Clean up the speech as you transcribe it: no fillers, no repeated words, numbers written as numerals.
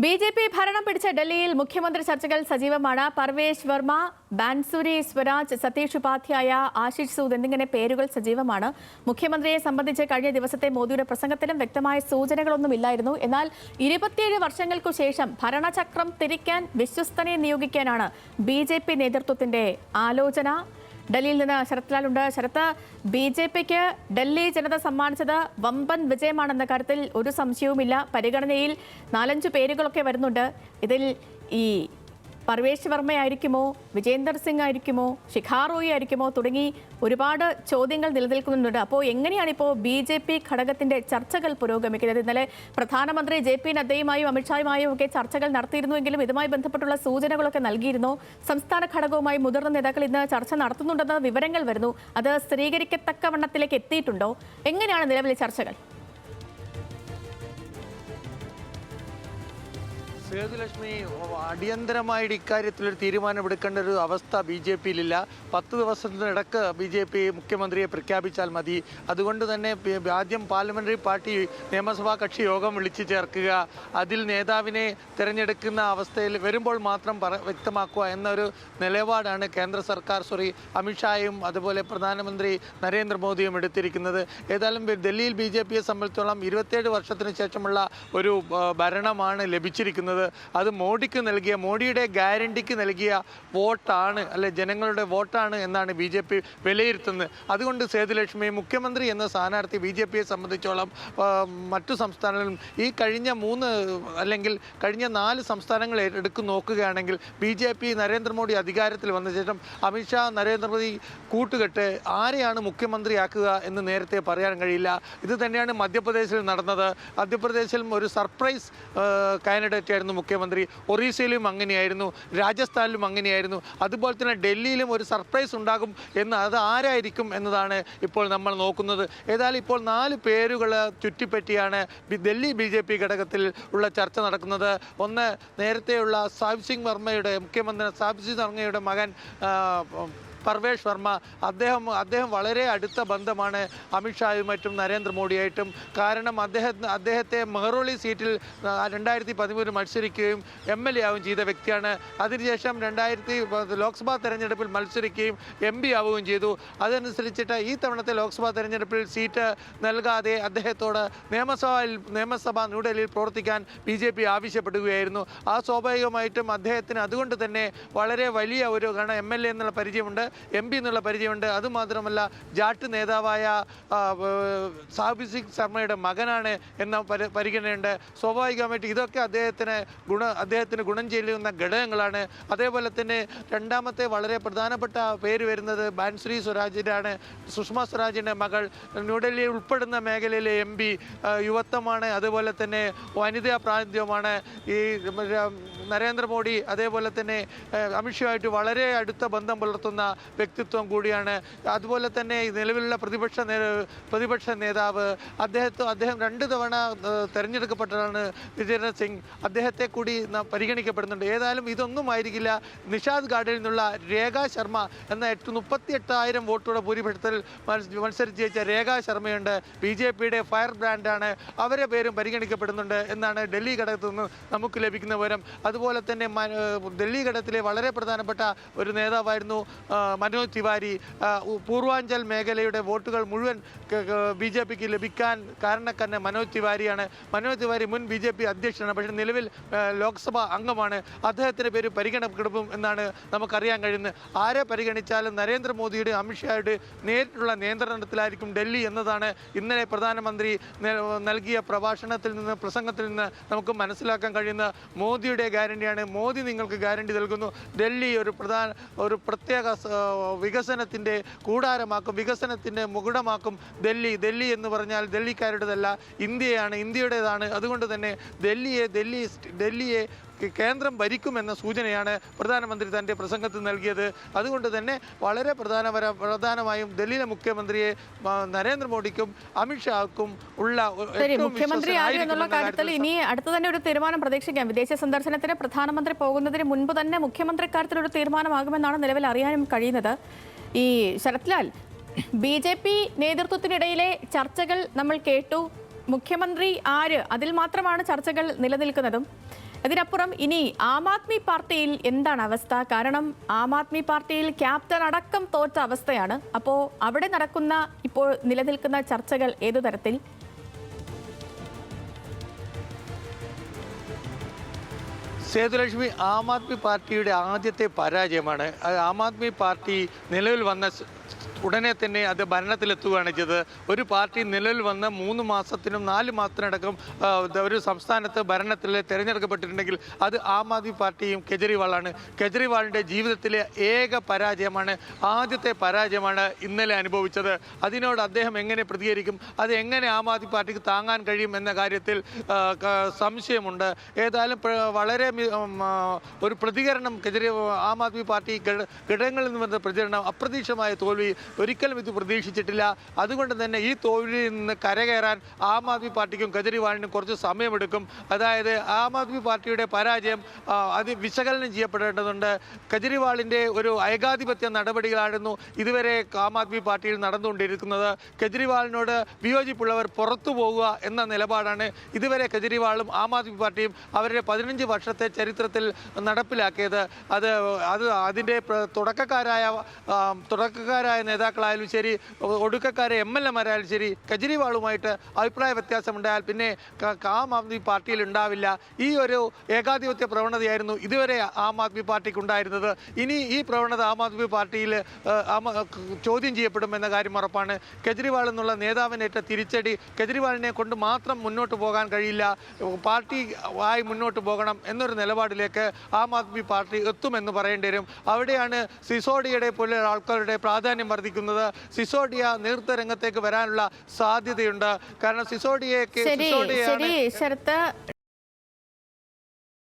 BJP. ഭരണം പിടിച്ച ഡൽഹിയിൽ മുഖ്യമന്ത്രി ചർച്ചകൾ സജീവമാണ്. പർവേഷ് വർമ്മ, ബാൻസുരി സ്വരാജ്, സതീഷ് ഉപാധ്യായ, ആശിഷ് സൂദ് എന്നിങ്ങനെ പേരുകൾ സജീവമാണ്. മുഖ്യമന്ത്രിയെ സംബന്ധിച്ച് കഴിഞ്ഞ ദിവസത്തെ മോദിയുടെ പ്രസംഗത്തിലും വ്യക്തമായ സൂചനകളൊന്നുമില്ലായിരുന്നു. എന്നാൽ 27 വർഷങ്ങൾക്കു ശേഷം ഭരണചക്രം തിരിക്കാൻ വിശ്വസ്തനെ നിയോഗിക്കാനാണ് ബി.ജെ.പി. നേതൃത്വത്തിന്റെ ആലോചന. ഡൽഹിയിൽ നിന്ന് ശരത്ലാലുണ്ട്. ശരത്ത്, ബി.ജെ.പിക്ക് ഡൽഹി ജനത സമ്മാനിച്ചത് വമ്പൻ വിജയമാണെന്ന കാര്യത്തിൽ ഒരു സംശയവുമില്ല. പരിഗണനയിൽ 4-5 പേരുകളൊക്കെ വരുന്നുണ്ട്. ഇതിൽ ഈ പർവേഷ് വർമ്മയായിരിക്കുമോ, വിജേന്ദർ സിംഗ് ആയിരിക്കുമോ, ശിഖാ റോയി ആയിരിക്കുമോ തുടങ്ങി ഒരുപാട് ചോദ്യങ്ങൾ നിലനിൽക്കുന്നുണ്ട്. അപ്പോൾ എങ്ങനെയാണ് ഇപ്പോൾ ബി.ജെ.പി. ഘടകത്തിന്റെ ചർച്ചകൾ പുരോഗമിക്കുന്നത്? ഇന്നലെ പ്രധാനമന്ത്രി ജെ.പി. നദ്ദയുമായും അമിത്ഷായുമായും ഒക്കെ ചർച്ചകൾ നടത്തിയിരുന്നുവെങ്കിലും ഇതുമായി ബന്ധപ്പെട്ടുള്ള സൂചനകളൊക്കെ നൽകിയിരുന്നു. സംസ്ഥാന ഘടകവുമായി മുതിർന്ന നേതാക്കൾ ഇന്ന് ചർച്ച നടത്തുന്നുണ്ടെന്ന് വിവരങ്ങൾ വരുന്നു. അത് സ്ഥിരീകരിക്കത്തക്കവണ്ണത്തിലേക്ക് എത്തിയിട്ടുണ്ടോ? എങ്ങനെയാണ് നിലവിലെ ചർച്ചകൾ? സേതുലക്ഷ്മി, അടിയന്തരമായിട്ട് ഇക്കാര്യത്തിലൊരു തീരുമാനമെടുക്കേണ്ട ഒരു അവസ്ഥ ബി.ജെ.പിയിലില്ല. 10 ദിവസത്തിനിടക്ക് ബി.ജെ.പി. മുഖ്യമന്ത്രിയെ പ്രഖ്യാപിച്ചാൽ മതി. അതുകൊണ്ട് തന്നെ ആദ്യം പാർലമെന്ററി പാർട്ടി നിയമസഭാ കക്ഷി യോഗം വിളിച്ചു ചേർക്കുക, അതിൽ നേതാവിനെ തിരഞ്ഞെടുക്കുന്ന അവസ്ഥയിൽ വരുമ്പോൾ മാത്രം വ്യക്തമാക്കുക എന്നൊരു നിലപാടാണ് കേന്ദ്ര സർക്കാർ അമിത്ഷായും അതുപോലെ പ്രധാനമന്ത്രി നരേന്ദ്രമോദിയും എടുത്തിരിക്കുന്നത്. ഏതായാലും ഡൽഹിയിൽ ബി.ജെ.പിയെ സംബന്ധിച്ചോളം 27 വർഷത്തിന് ശേഷമുള്ള ഒരു ഭരണമാണ് ലഭിച്ചിരിക്കുന്നത്. അത് മോഡിയുടെ ഗ്യാരണ്ടിക്ക് നൽകിയ വോട്ടാണ്, അല്ലെ ജനങ്ങളുടെ വോട്ടാണ് എന്നാണ് ബി.ജെ.പി. വിലയിരുത്തുന്നത്. അതുകൊണ്ട് സേതുലക്ഷ്മി, മുഖ്യമന്ത്രി എന്ന സ്ഥാനാർത്ഥി ബി.ജെ.പിയെ സംബന്ധിച്ചോളം മറ്റു സംസ്ഥാനങ്ങളിലും ഈ കഴിഞ്ഞ 4 സംസ്ഥാനങ്ങൾ എടുത്തു നോക്കുകയാണെങ്കിൽ ബി.ജെ.പി. നരേന്ദ്രമോദി അധികാരത്തിൽ വന്ന ശേഷം അമിത്ഷാ നരേന്ദ്രമോദി കൂട്ടുകെട്ട് ആരെയാണ് മുഖ്യമന്ത്രിയാക്കുക എന്ന് നേരത്തെ പറയാൻ കഴിയില്ല. ഇത് തന്നെയാണ് മധ്യപ്രദേശിൽ നടന്നത്. മധ്യപ്രദേശിലും ഒരു സർപ്രൈസ് കാൻഡിഡേറ്റ് ആയിരുന്നു മുഖ്യമന്ത്രി. ഒറീസയിലും അങ്ങനെയായിരുന്നു, രാജസ്ഥാനിലും അങ്ങനെയായിരുന്നു. അതുപോലെ തന്നെ ഡൽഹിയിലും ഒരു സർപ്രൈസ് ഉണ്ടാകും എന്ന് അത് ആരായിരിക്കും എന്നതാണ് ഇപ്പോൾ നമ്മൾ നോക്കുന്നത്. ഏതായാലും ഇപ്പോൾ 4 പേരുകൾ ചുറ്റിപ്പറ്റിയാണ് ഡൽഹി ബി.ജെ.പി. ഘടകത്തിൽ ഉള്ള ചർച്ച നടക്കുന്നത്. ഒന്ന്, നേരത്തെയുള്ള മുഖ്യമന്ത്രി സാബ് സിംഗ് വർമ്മയുടെ മകൻ പർവേഷ് വർമ്മ. അദ്ദേഹം വളരെ അടുത്ത ബന്ധമാണ് അമിത്ഷായും മറ്റും നരേന്ദ്രമോദിയായിട്ടും. കാരണം അദ്ദേഹത്തെ മെഹ്റോളി സീറ്റിൽ 2013 മത്സരിക്കുകയും MLA ആവുകയും ചെയ്ത വ്യക്തിയാണ്. അതിനുശേഷം 2000 ലോക്സഭാ തെരഞ്ഞെടുപ്പിൽ മത്സരിക്കുകയും MP ആവുകയും ചെയ്തു. അതനുസരിച്ചിട്ട് ഈ തവണത്തെ ലോക്സഭാ തെരഞ്ഞെടുപ്പിൽ സീറ്റ് നൽകാതെ അദ്ദേഹത്തോട് നിയമസഭ ന്യൂഡൽഹിയിൽ പ്രവർത്തിക്കാൻ ബി.ജെ.പി. ആവശ്യപ്പെടുകയായിരുന്നു. സ്വാഭാവികമായിട്ടും അദ്ദേഹത്തിന് അതുകൊണ്ട് തന്നെ വളരെ വലിയ ഒരു MLA എന്നുള്ള പരിചയമുണ്ട്, MP എന്നുള്ള പരിചയമുണ്ട്. അതുമാത്രമല്ല, ജാട്ട് നേതാവായ സാബ് സിംഗ് ശർമ്മയുടെ മകനാണ് എന്ന പരിഗണനയുണ്ട്. സ്വാഭാവികമായിട്ട് ഇതൊക്കെ അദ്ദേഹത്തിന് ഗുണം ചെയ്യുന്ന ഘടകങ്ങളാണ്. അതേപോലെ തന്നെ രണ്ടാമത്തെ വളരെ പ്രധാനപ്പെട്ട പേര് വരുന്നത് ബാൻസുരി സ്വരാജിനാണ്. സുഷമ സ്വരാജിൻ്റെ മകൾ. ന്യൂഡൽഹി ഉൾപ്പെടുന്ന മേഖലയിലെ MP, യുവത്വമാണ്, അതുപോലെ തന്നെ വനിതാ പ്രാതിനിധ്യമാണ്. ഈ നരേന്ദ്രമോദി അതേപോലെ തന്നെ അമിത്ഷായുമായിട്ട് വളരെ അടുത്ത ബന്ധം പുലർത്തുന്ന വ്യക്തിത്വം കൂടിയാണ്. അതുപോലെ തന്നെ നിലവിലുള്ള പ്രതിപക്ഷ നേതാവ്, അദ്ദേഹം 2 തവണ തിരഞ്ഞെടുക്കപ്പെട്ടതാണ് വിജേന്ദർ സിംഗ്. അദ്ദേഹത്തെ കൂടി പരിഗണിക്കപ്പെടുന്നുണ്ട്. ഏതായാലും ഇതൊന്നും ആയിരിക്കില്ല. നിഷാദ് ഗാർഡിൽ നിന്നുള്ള രേഖാ ശർമ്മ എന്ന 38,000 വോട്ടുകളുടെ ഭൂരിപക്ഷത്തിൽ മത്സരിച്ച് ജയിച്ച രേഖാ ശർമ്മയുണ്ട്. ബി.ജെ.പിയുടെ ഫയർ ബ്രാൻഡാണ്. അവരെ പേരും പരിഗണിക്കപ്പെടുന്നുണ്ട് എന്നാണ് ഡൽഹി ഘടകത്തിൽ നിന്ന് നമുക്ക് ലഭിക്കുന്ന വിവരം. അതുപോലെ തന്നെ ഡൽഹി ഘടകത്തിലെ വളരെ പ്രധാനപ്പെട്ട ഒരു നേതാവായിരുന്നു മനോജ് തിവാരി. പൂർവാഞ്ചൽ മേഖലയുടെ വോട്ടുകൾ മുഴുവൻ ബി.ജെ.പിക്ക് ലഭിക്കാൻ കാരണക്കാരൻ മനോജ് തിവാരിയാണ്. മനോജ് തിവാരി മുൻ ബി.ജെ.പി. അധ്യക്ഷനാണ്, പക്ഷേ നിലവിൽ ലോക്സഭാ അംഗമാണ്. അദ്ദേഹത്തിൻ്റെ പേര് പരിഗണിക്കപ്പെടും എന്നാണ് നമുക്കറിയാൻ കഴിയുന്നത്. ആരെ പരിഗണിച്ചാലും നരേന്ദ്രമോദിയുടെ അമിത്ഷായുടെ നേരിട്ടുള്ള നിയന്ത്രണത്തിലായിരിക്കും ഡൽഹി എന്നതാണ് ഇന്നലെ പ്രധാനമന്ത്രി നൽകിയ പ്രസംഗത്തിൽ നിന്ന് നമുക്ക് മനസ്സിലാക്കാൻ കഴിയുന്ന. മോദിയുടെ ഗ്യാരണ്ടിയാണ്. മോദി നിങ്ങൾക്ക് ഗ്യാരണ്ടി നൽകുന്നു. ഡൽഹി ഒരു പ്രത്യേക വികസനത്തിൻ്റെ കൂടാരമാക്കും, വികസനത്തിൻ്റെ മുകുടമാക്കും ഡൽഹി എന്ന് പറഞ്ഞാൽ ഡൽഹിക്കാരുടേതല്ല, ഇന്ത്യയുടേതാണ്. അതുകൊണ്ട് തന്നെ ഡൽഹിയെ കേന്ദ്രം ഭരിക്കുമെന്ന സൂചനയാണ് പ്രധാനമന്ത്രി തൻ്റെ പ്രസംഗത്തിൽ നൽകിയത്. അതുകൊണ്ട് തന്നെ വളരെ പ്രധാനമായും ഡൽഹിയിലെ മുഖ്യമന്ത്രിയെ നരേന്ദ്രമോദിക്കും അമിത്ഷാക്കും ഉള്ള മുഖ്യമന്ത്രി എന്നുള്ള കാര്യത്തിൽ ഇനി അടുത്ത് തന്നെ ഒരു തീരുമാനം പ്രതീക്ഷിക്കാം. വിദേശ സന്ദർശനത്തിന് പ്രധാനമന്ത്രി പോകുന്നതിന് മുൻപ് തന്നെ മുഖ്യമന്ത്രി കാര്യത്തിലൊരു തീരുമാനമാകുമെന്നാണ് നിലവിൽ അറിയാനും കഴിയുന്നത്. ഈ ശരത്ലാൽ, ബി.ജെ.പി. നേതൃത്വത്തിനിടയിലെ ചർച്ചകൾ നമ്മൾ കേട്ടു. മുഖ്യമന്ത്രി ആര്, അതിൽ മാത്രമാണ് ചർച്ചകൾ നിലനിൽക്കുന്നതും. അതിനപ്പുറം ഇനി ആം ആദ്മി പാർട്ടിയിൽ എന്താണ് അവസ്ഥ? കാരണം ആം ആദ്മി പാർട്ടിയിൽ ക്യാപ്റ്റൻ അടക്കം തോറ്റ അവസ്ഥയാണ്. അപ്പോൾ അവിടെ നടക്കുന്ന ഇപ്പോൾ നിലനിൽക്കുന്ന ചർച്ചകൾ ഏതു തരത്തിൽ? സേതുലക്ഷ്മി, ആം ആദ്മി പാർട്ടിയുടെ ആദ്യത്തെ പരാജയമാണ്. ആം ആദ്മി പാർട്ടി നിലവിൽ വന്ന ഉടനെ തന്നെ അത് ഭരണത്തിലെത്തുകയാണ് ചെയ്തത്. ഒരു പാർട്ടി നിലവിൽ വന്ന് 3 മാസത്തിനും 4 മാസത്തിനടക്കം ഒരു സംസ്ഥാനത്ത് ഭരണത്തിൽ തിരഞ്ഞെടുക്കപ്പെട്ടിട്ടുണ്ടെങ്കിൽ അത് ആം ആദ്മി പാർട്ടിയും കെജ്രിവാളാണ്. കെജ്രിവാളിൻ്റെ ജീവിതത്തിലെ ഏക പരാജയമാണ്, ആദ്യത്തെ പരാജയമാണ് ഇന്നലെ അനുഭവിച്ചത്. അതിനോട് അദ്ദേഹം എങ്ങനെ പ്രതികരിക്കും, അത് എങ്ങനെ ആം ആദ്മി പാർട്ടിക്ക് താങ്ങാൻ കഴിയും എന്ന കാര്യത്തിൽ സംശയമുണ്ട്. ഏതായാലും വളരെ ഒരു പ്രതികരണം ആം ആദ്മി പാർട്ടി ഘടകങ്ങളിൽ നിന്ന് വന്ന പ്രതികരണം അപ്രതീക്ഷിതമായ തോൽവി, ഒരിക്കലും ഇത് പ്രതീക്ഷിച്ചിട്ടില്ല. അതുകൊണ്ട് തന്നെ ഈ തോൽവിയിൽ നിന്ന് കരകയറാൻ ആം ആദ്മി പാർട്ടിക്കും കെജ്രിവാളിനും കുറച്ച് സമയമെടുക്കും. അതായത് ആം ആദ്മി പാർട്ടിയുടെ പരാജയം അത് വിശകലനം ചെയ്യപ്പെടേണ്ടതുണ്ട്. കെജ്രിവാളിൻ്റെ ഒരു ഏകാധിപത്യ നടപടികളായിരുന്നു ഇതുവരെ ആം ആദ്മി പാർട്ടിയിൽ നടന്നുകൊണ്ടിരിക്കുന്നത്. കെജ്രിവാളിനോട് വിയോജിപ്പുള്ളവർ പുറത്തു പോകുക എന്ന നിലപാടാണ് ഇതുവരെ കെജ്രിവാളും ആം ആദ്മി പാർട്ടിയും അവരുടെ 15 വർഷത്തെ ചരിത്രത്തിൽ നടപ്പിലാക്കിയത്. അതിൻ്റെ തുടക്കക്കാരായ നേതാക്കളായാലും ശരി, ഒടുക്കക്കാരെ MLA-മാരായാലും ശരി, കെജ്രിവാളുമായിട്ട് അഭിപ്രായ വ്യത്യാസമുണ്ടായാൽ പിന്നെ ആം ആദ്മി പാർട്ടിയിൽ ഉണ്ടാവില്ല. ഈ ഒരു ഏകാധിപത്യ പ്രവണതയായിരുന്നു ഇതുവരെ ആം ആദ്മി പാർട്ടിക്ക് ഉണ്ടായിരുന്നത്. ഇനി ഈ പ്രവണത ആം ആദ്മി പാർട്ടിയിൽ ചോദ്യം ചെയ്യപ്പെടുമെന്ന കാര്യം ഉറപ്പാണ്. കെജ്രിവാൾ എന്നുള്ള നേതാവിനേറ്റ തിരിച്ചടി കെജ്രിവാളിനെ കൊണ്ട് മാത്രം മുന്നോട്ട് പോകാൻ കഴിയില്ല, പാർട്ടി ആയി മുന്നോട്ട് പോകണം എന്നൊരു നിലപാടിലേക്ക് ആം ആദ്മി പാർട്ടി എത്തുമെന്ന് പറയേണ്ടി വരും. അവിടെയാണ് സിസോഡിയയുടെ പോലെ ആൾക്കാരുടെ പ്രാധാന്യം വർദ്ധിക്കുന്നത്. സിസോഡിയ നേതൃത്വ രംഗത്തേക്ക് വരാനുള്ള സാധ്യതയുണ്ട്. കാരണം സിസോഡിയയാണ് ശരത്ത്